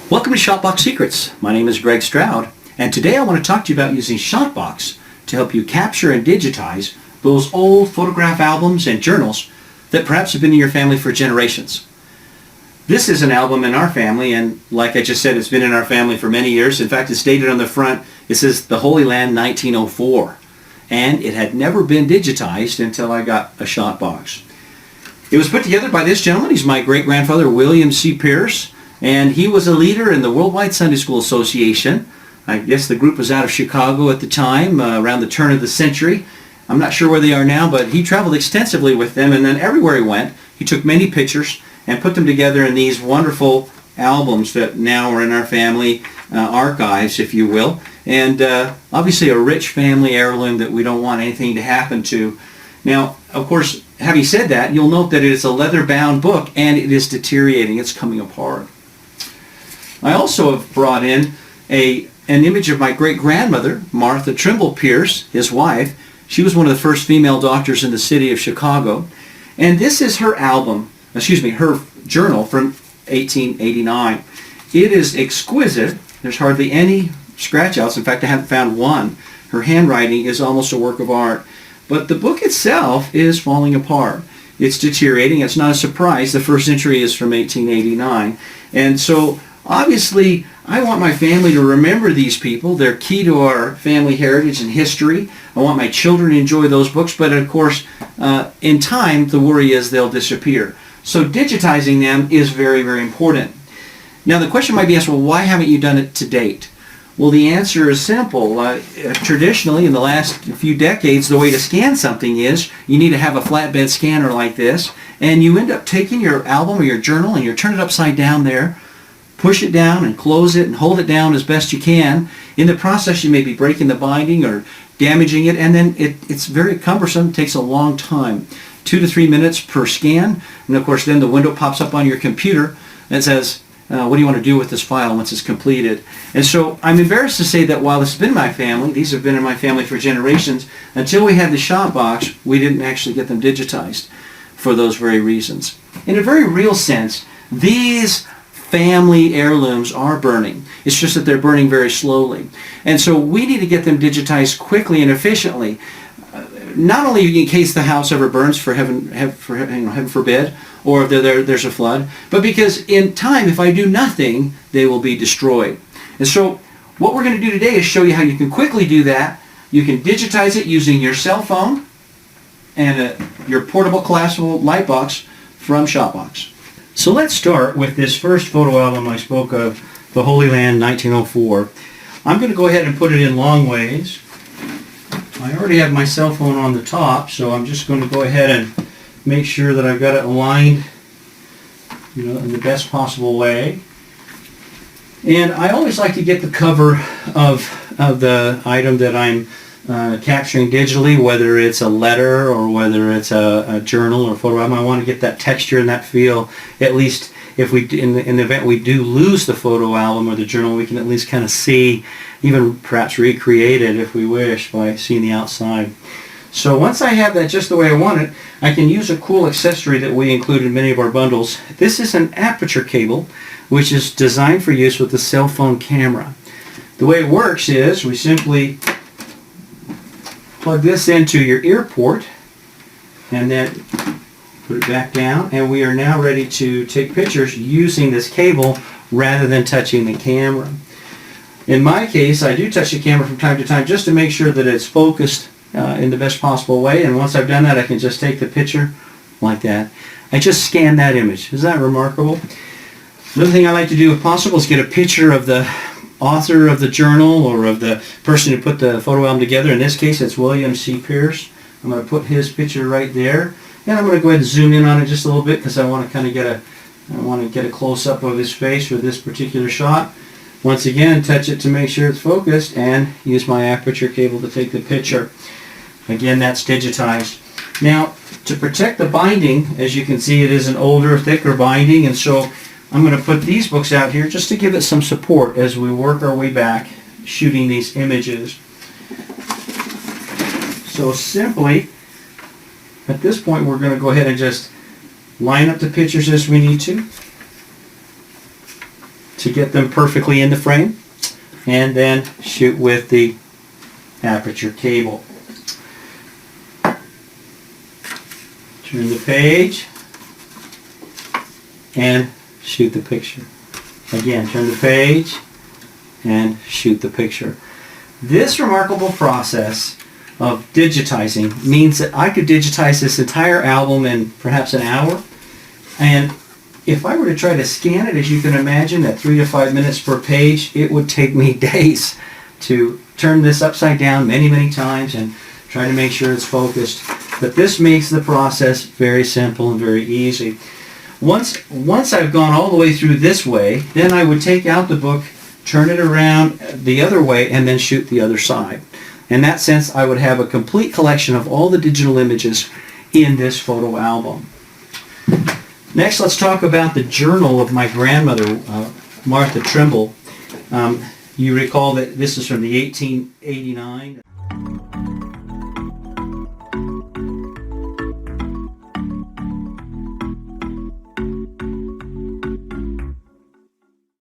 Welcome to Shotbox Secrets. My name is Greg Stroud, and today I want to talk to you about using Shotbox to help you capture and digitize those old photograph albums and journals that perhaps have been in your family for generations. This is an album in our family, and like I just said, it's been in our family for many years. In fact, it's dated on the front. It says the Holy Land 1904, and it had never been digitized until I got a Shotbox. It was put together by this gentleman. He's my great-grandfather, William C. Pierce, and he was a leader in the Worldwide Sunday School Association. I guess the group was out of Chicago at the time, around the turn of the century. I'm not sure where they are now, but he traveled extensively with them, and then everywhere he went, he took many pictures and put them together in these wonderful albums that now are in our family archives, if you will. And obviously a rich family heirloom that we don't want anything to happen to. Now, of course, having said that, you'll note that it is a leather-bound book and it is deteriorating. It's coming apart. I also have brought in an image of my great-grandmother, Martha Trimble Pierce, his wife. She was one of the first female doctors in the city of Chicago. And this is her her journal from 1889. It is exquisite. There's hardly any scratch-outs. In fact, I haven't found one. Her handwriting is almost a work of art. But the book itself is falling apart. It's deteriorating. It's not a surprise. The first entry is from 1889. And so obviously, I want my family to remember these people. They're key to our family heritage and history. I want my children to enjoy those books, but of course, in time, the worry is they'll disappear. So digitizing them is very, very important. Now, the question might be asked, well, why haven't you done it to date? Well, the answer is simple. Traditionally, in the last few decades, the way to scan something is you need to have a flatbed scanner like this, and you end up taking your album or your journal and you turn it upside down there, push it down and close it and hold it down as best you can. In the process, you may be breaking the binding or damaging it, and then it's very cumbersome. It takes a long time, 2 to 3 minutes per scan. And of course, then the window pops up on your computer and says, what do you want to do with this file once it's completed? And so I'm embarrassed to say that while this has been in my family, these have been in my family for generations, until we had the Shotbox, we didn't actually get them digitized for those very reasons. In a very real sense, these family heirlooms are burning. It's just that they're burning very slowly. And so we need to get them digitized quickly and efficiently. Not only in case the house ever burns, for heaven forbid, or if there's a flood, but because in time, if I do nothing, they will be destroyed. And so what we're going to do today is show you how you can quickly do that. You can digitize it using your cell phone and your portable collapsible light box from Shotbox. So let's start with this first photo album I spoke of, the Holy Land 1904. I'm going to go ahead and put it in long ways. I already have my cell phone on the top, so I'm just going to go ahead and make sure that I've got it aligned, in the best possible way. And I always like to get the cover of the item that I'm capturing digitally, whether it's a letter or whether it's a journal or photo album. I want to get that texture and that feel. At least if in the event we do lose the photo album or the journal, we can at least kind of see, even perhaps recreate it if we wish by seeing the outside. So once I have that just the way I want it, I can use a cool accessory that we include in many of our bundles. This is an aperture cable, which is designed for use with the cell phone camera. The way it works is we simply plug this into your ear port and then put it back down, and we are now ready to take pictures using this cable rather than touching the camera. In my case, I do touch the camera from time to time just to make sure that it's focused in the best possible way, and once I've done that, I can just take the picture like that. I just scan that image. Isn't that remarkable? Another thing I like to do, if possible, is get a picture of the author of the journal or of the person who put the photo album together. In this case, it's William C. Pierce. I'm going to put his picture right there, and I'm going to go ahead and zoom in on it just a little bit because I want to kind of get a close-up of his face for this particular shot. Once again, touch it to make sure it's focused and use my aperture cable to take the picture. Again, that's digitized. Now, to protect the binding, as you can see, it is an older, thicker binding, and so I'm going to put these books out here just to give it some support as we work our way back shooting these images. So simply, at this point, we're going to go ahead and just line up the pictures as we need to. to get them perfectly in the frame, and then shoot with the aperture cable. Turn the page and shoot the picture. Again, turn the page and shoot the picture. This remarkable process of digitizing means that I could digitize this entire album in perhaps an hour. And if I were to try to scan it, as you can imagine, at 3 to 5 minutes per page, it would take me days to turn this upside down many times and try to make sure it's focused. But this makes the process very simple and very easy. Once I've gone all the way through this way, then I would take out the book, turn it around the other way, and then shoot the other side. In that sense, I would have a complete collection of all the digital images in this photo album. Next, let's talk about the journal of my grandmother, Martha Trimble. You recall that this is from the 1889.